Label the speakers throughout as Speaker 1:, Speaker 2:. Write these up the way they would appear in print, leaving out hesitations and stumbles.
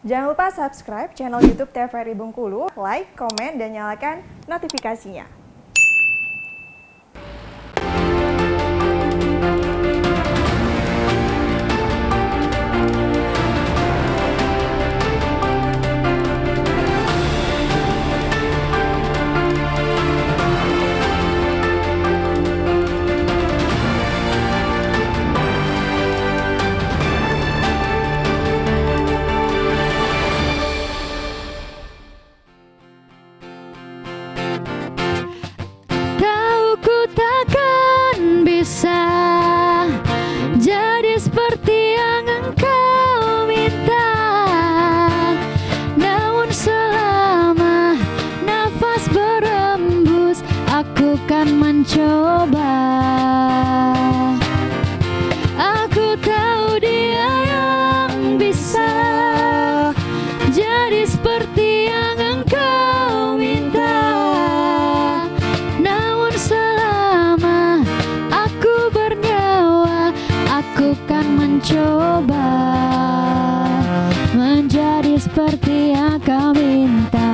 Speaker 1: Jangan lupa subscribe channel YouTube TVRI Bengkulu, like, komen, dan nyalakan notifikasinya.
Speaker 2: Jadi seperti yang engkau minta, namun selama nafas berembus aku kan mencoba. Aku tahu dia yang bisa jadi seperti yang engkau minta, namun selama aku bernyawa, aku kan mencoba menjadi seperti yang kau minta.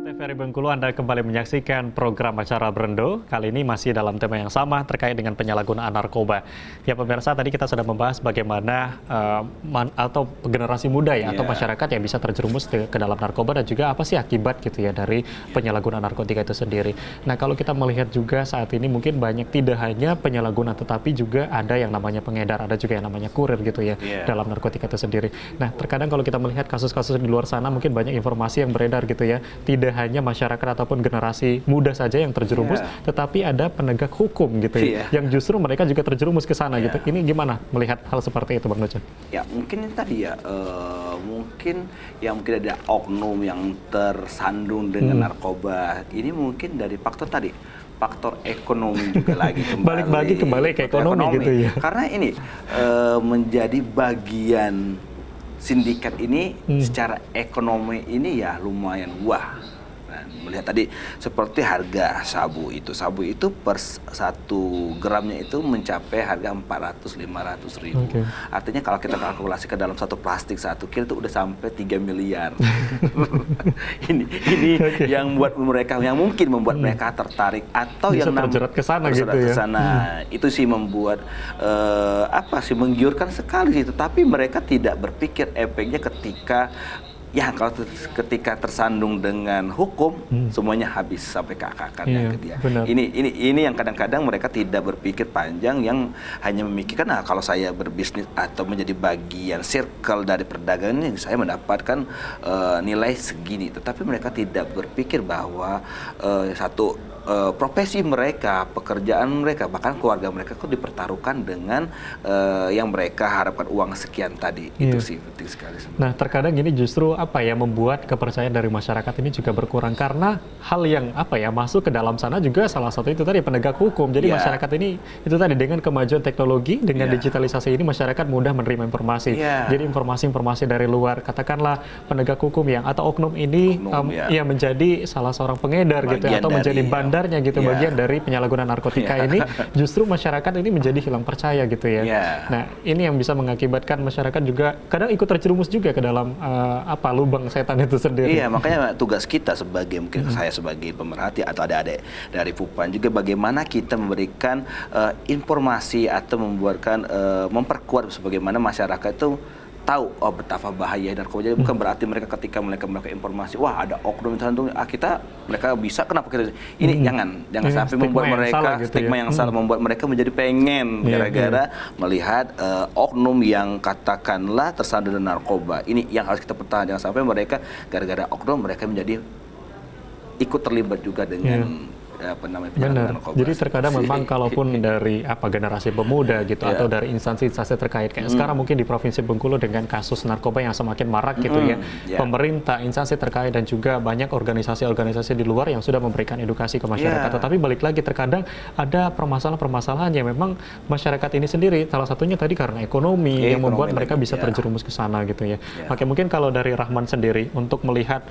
Speaker 3: TVRI Bengkulu, Anda kembali menyaksikan program acara Brendo. Kali ini masih dalam tema yang sama terkait dengan penyalahgunaan narkoba. Ya pemirsa, tadi kita sudah membahas bagaimana atau generasi muda ya atau masyarakat yang bisa terjerumus ke dalam narkoba dan juga apa sih akibat gitu ya dari penyalahgunaan narkotika itu sendiri. Nah kalau kita melihat juga saat ini mungkin banyak tidak hanya penyalahgunaan tetapi juga ada yang namanya pengedar, ada juga yang namanya kurir gitu ya dalam narkotika itu sendiri. Nah terkadang kalau kita melihat kasus-kasus di luar sana mungkin banyak informasi yang beredar gitu ya, tidak hanya masyarakat ataupun generasi muda saja yang terjerumus, tetapi ada penegak hukum gitu ya, yang justru mereka juga terjerumus ke sana gitu. Ini gimana melihat hal seperti itu, Bang Nucen?
Speaker 4: Ya mungkin tadi ya, mungkin ada oknum yang tersandung dengan narkoba. Ini mungkin dari faktor tadi, faktor ekonomi juga lagi kembali.
Speaker 3: Balik kembali ke ekonomi gitu ya.
Speaker 4: Karena ini menjadi bagian sindikat ini secara ekonomi ini ya lumayan wah. Melihat tadi seperti harga sabu itu per 1 gramnya itu mencapai harga 400-500 ribu. Artinya kalau kita kalkulasi ke dalam satu plastik 1 kilo itu udah sampai 3 miliar. ini yang mungkin membuat mereka tertarik atau
Speaker 3: bisa
Speaker 4: yang
Speaker 3: terjerat ke sana gitu ya.
Speaker 4: Itu sih membuat menggiurkan sekali sih, tetapi mereka tidak berpikir efeknya ketika tersandung dengan hukum, semuanya habis sampai ke akar-akarnya ke dia. Ini yang kadang-kadang mereka tidak berpikir panjang, yang hanya memikirkan kalau saya berbisnis atau menjadi bagian circle dari perdagangan ini saya mendapatkan nilai segini, tetapi mereka tidak berpikir bahwa profesi mereka, pekerjaan mereka, bahkan keluarga mereka itu dipertaruhkan dengan yang mereka harapkan uang sekian tadi. Itu sih penting sekali sebenarnya.
Speaker 3: Nah terkadang ini justru membuat kepercayaan dari masyarakat ini juga berkurang karena hal yang masuk ke dalam sana juga salah satu itu tadi penegak hukum. Jadi masyarakat ini itu tadi dengan kemajuan teknologi, dengan digitalisasi ini masyarakat mudah menerima informasi. Jadi informasi-informasi dari luar, katakanlah penegak hukum atau oknum ini menjadi salah seorang pengedar gitu atau menjadi bandarnya gitu, bagian dari penyalahgunaan narkotika ini, justru masyarakat ini menjadi hilang percaya gitu ya. Nah ini yang bisa mengakibatkan masyarakat juga kadang ikut terjerumus juga ke dalam lubang setan itu sendiri.
Speaker 4: Iya, makanya tugas kita mungkin saya sebagai pemerhati atau adik-adik dari FUPAN juga bagaimana kita memberikan informasi atau memperkuat sebagaimana masyarakat itu tahu betapa bahaya narkoba. Jadi bukan berarti mereka ketika mereka informasi, wah ada oknum tertentu, mereka bisa, kenapa kita ini jangan sampai membuat mereka stigma yang salah, membuat mereka menjadi pengen gara-gara melihat oknum yang katakanlah tersandung dengan narkoba. Ini yang harus kita pertahankan, jangan sampai mereka gara-gara oknum mereka menjadi ikut terlibat juga dengan
Speaker 3: Benar. Jadi terkadang memang kalaupun dari generasi pemuda gitu atau dari instansi-instansi terkait kayak sekarang mungkin di Provinsi Bengkulu dengan kasus narkoba yang semakin marak gitu ya. Pemerintah, instansi terkait dan juga banyak organisasi-organisasi di luar yang sudah memberikan edukasi ke masyarakat. Tetapi balik lagi terkadang ada permasalahan-permasalahan yang memang masyarakat ini sendiri salah satunya tadi karena ekonomi yang membuat mereka bisa terjerumus ke sana gitu ya. Oke, mungkin kalau dari Rahman sendiri untuk melihat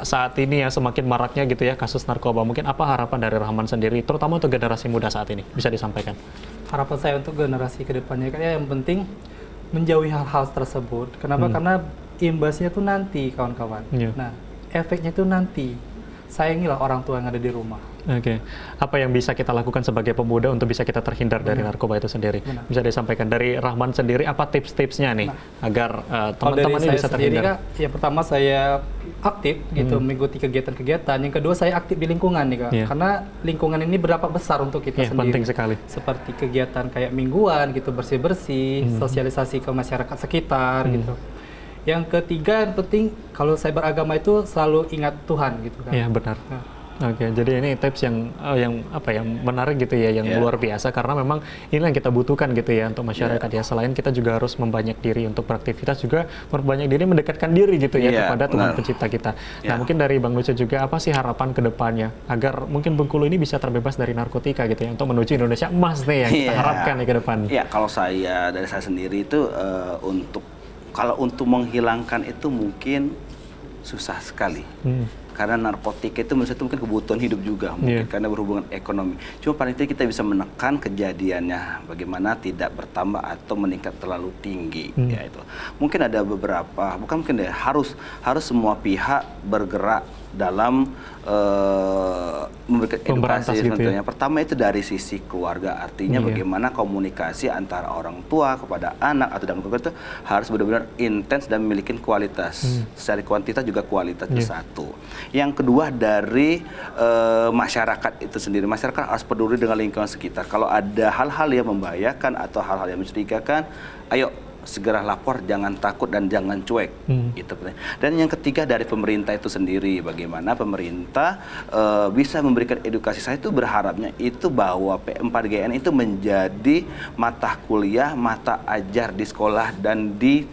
Speaker 3: saat ini ya semakin maraknya gitu ya kasus narkoba, mungkin apa harapan dari Rahman sendiri, terutama untuk generasi muda saat ini, bisa disampaikan?
Speaker 5: Harapan saya untuk generasi kedepannya kan yang penting menjauhi hal-hal tersebut. Kenapa? Karena imbasnya tuh nanti, kawan-kawan.
Speaker 3: Iya.
Speaker 5: Nah, efeknya tuh nanti. Sayangilah orang tua yang ada di rumah.
Speaker 3: Oke, apa yang bisa kita lakukan sebagai pemuda untuk bisa kita terhindar dari narkoba itu sendiri?
Speaker 5: Benar.
Speaker 3: Bisa disampaikan dari Rahman sendiri, apa tips-tipsnya nih agar
Speaker 5: Kalau dari
Speaker 3: teman-teman ini
Speaker 5: saya
Speaker 3: bisa
Speaker 5: sendiri,
Speaker 3: terhindar?
Speaker 5: Kak, ya pertama saya aktif gitu, mengikuti kegiatan-kegiatan. Yang kedua saya aktif di lingkungan nih, Kak.
Speaker 3: Iya.
Speaker 5: Karena lingkungan ini berdampak besar untuk kita
Speaker 3: Iya,
Speaker 5: sendiri.
Speaker 3: penting sekali.
Speaker 5: Seperti kegiatan kayak mingguan gitu, bersih-bersih, sosialisasi ke masyarakat sekitar gitu. Yang ketiga yang penting kalau saya beragama itu selalu ingat Tuhan gitu kan.
Speaker 3: Iya, benar.
Speaker 5: Nah,
Speaker 3: Oke, jadi ini tips yang apa ya, menarik gitu ya, yang
Speaker 4: Iya.
Speaker 3: luar biasa karena memang ini yang kita butuhkan gitu ya untuk masyarakat ya. Selain kita juga harus membanyak diri untuk beraktivitas, juga memperbanyak diri mendekatkan diri gitu ya
Speaker 4: Iya,
Speaker 3: kepada Tuhan
Speaker 4: benar.
Speaker 3: pencipta kita.
Speaker 4: Iya.
Speaker 3: Nah, mungkin dari Bang Lucu juga apa sih harapan ke depannya agar mungkin Bengkulu ini bisa terbebas dari narkotika gitu ya untuk menuju Indonesia emas nih yang kita
Speaker 4: Iya.
Speaker 3: harapkan nih ke depan.
Speaker 4: Iya, kalau dari saya sendiri itu kalau untuk menghilangkan itu mungkin susah sekali. Karena narkotika itu menurut saya itu mungkin kebutuhan hidup juga, mungkin
Speaker 3: Iya.
Speaker 4: karena berhubungan ekonomi. Cuma paling tidak kita bisa menekan kejadiannya, bagaimana tidak bertambah atau meningkat terlalu tinggi. Ya itu. Mungkin ada beberapa, bukan mungkin deh, harus semua pihak bergerak dalam memberikan
Speaker 3: Memberantas
Speaker 4: edukasi
Speaker 3: gitu ya.
Speaker 4: tentunya. Pertama itu dari sisi keluarga, artinya
Speaker 3: Iya.
Speaker 4: bagaimana komunikasi antara orang tua kepada anak atau dalam keluarga itu harus benar-benar intens dan memiliki kualitas. Secara kuantitas juga kualitas itu satu. Yang kedua dari masyarakat itu sendiri. Masyarakat harus peduli dengan lingkungan sekitar. Kalau ada hal-hal yang membahayakan atau hal-hal yang mencurigakan, ayo segera lapor, jangan takut dan jangan cuek. Itu penting. Dan yang ketiga dari pemerintah itu sendiri, bagaimana pemerintah bisa memberikan edukasi. Saya itu berharapnya itu bahwa P4GN itu menjadi mata kuliah, mata ajar di sekolah dan di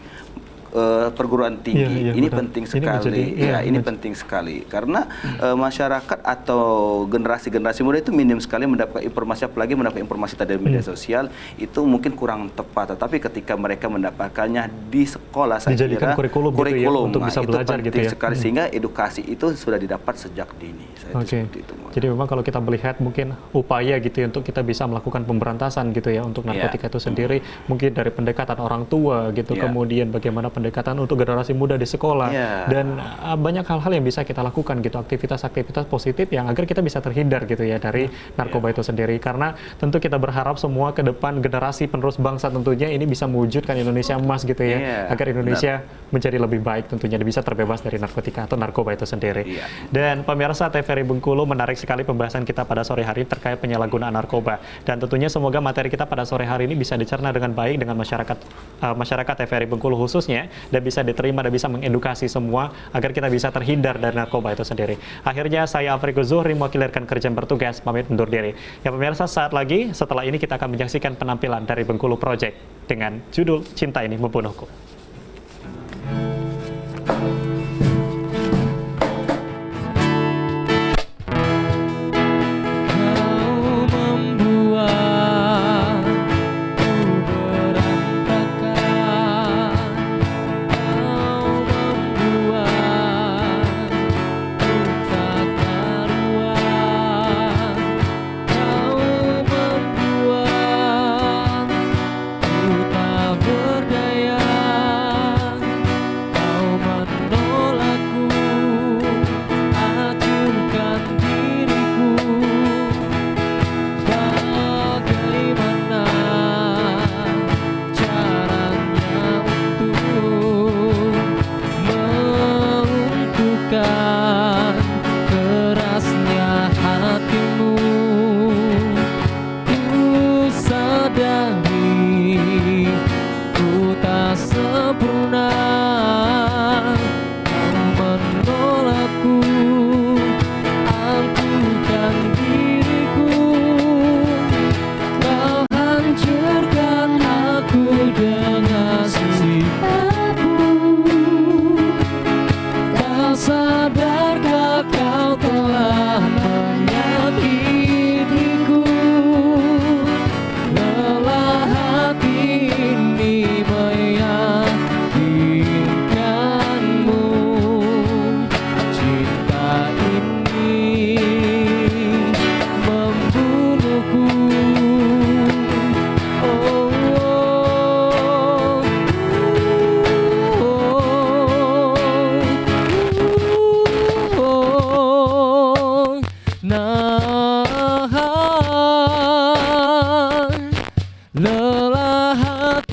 Speaker 4: perguruan tinggi.
Speaker 3: Iya,
Speaker 4: Ini
Speaker 3: benar.
Speaker 4: penting
Speaker 3: Ini
Speaker 4: sekali.
Speaker 3: menjadi- iya,
Speaker 4: Ini
Speaker 3: menjadi-
Speaker 4: penting sekali karena masyarakat atau generasi-generasi muda itu minim sekali mendapatkan informasi, apalagi mendapat informasi dari media sosial itu mungkin kurang tepat. Tetapi ketika mereka mendapatkannya di sekolah, saya
Speaker 3: Dijadikan
Speaker 4: kira
Speaker 3: kurikulum gitu ya, untuk
Speaker 4: nah,
Speaker 3: bisa
Speaker 4: itu
Speaker 3: belajar
Speaker 4: penting
Speaker 3: gitu ya.
Speaker 4: sekali sehingga edukasi itu sudah didapat sejak dini. Saya itu
Speaker 3: Oke,
Speaker 4: seperti itu, Mas.
Speaker 3: jadi memang kalau kita melihat mungkin upaya gitu ya untuk kita bisa melakukan pemberantasan gitu ya untuk narkotika itu sendiri, mungkin dari pendekatan orang tua gitu,
Speaker 4: Iya.
Speaker 3: kemudian bagaimana pendekatan untuk generasi muda di sekolah,
Speaker 4: Iya.
Speaker 3: dan banyak hal-hal yang bisa kita lakukan gitu, aktivitas-aktivitas positif yang agar kita bisa terhindar gitu ya dari narkoba itu sendiri. Karena tentu kita berharap semua ke depan generasi penerus bangsa tentunya ini bisa mewujudkan Indonesia emas gitu ya,
Speaker 4: Iya,
Speaker 3: agar Indonesia menjadi lebih baik tentunya, bisa terbebas dari narkotika atau narkoba itu sendiri.
Speaker 4: Iya.
Speaker 3: Dan pemirsa TVRI Bengkulu, menarik sekali pembahasan kita pada sore hari terkait penyalahgunaan narkoba. Dan tentunya semoga materi kita pada sore hari ini bisa dicerna dengan baik dengan masyarakat TVRI Bengkulu khususnya, dan bisa diterima dan bisa mengedukasi semua agar kita bisa terhindar dari narkoba itu sendiri. Akhirnya saya Afriko Zuhri mewakili rekan kerja yang bertugas pamit undur diri. Ya pemirsa, saat lagi setelah ini kita akan menyaksikan penampilan dari Bengkulu Project dengan judul Cinta Ini Membunuhku.
Speaker 2: Kau membuatku berantakan. Kau membuatku tak karuan. Kau membuatku tak berdaya.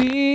Speaker 2: di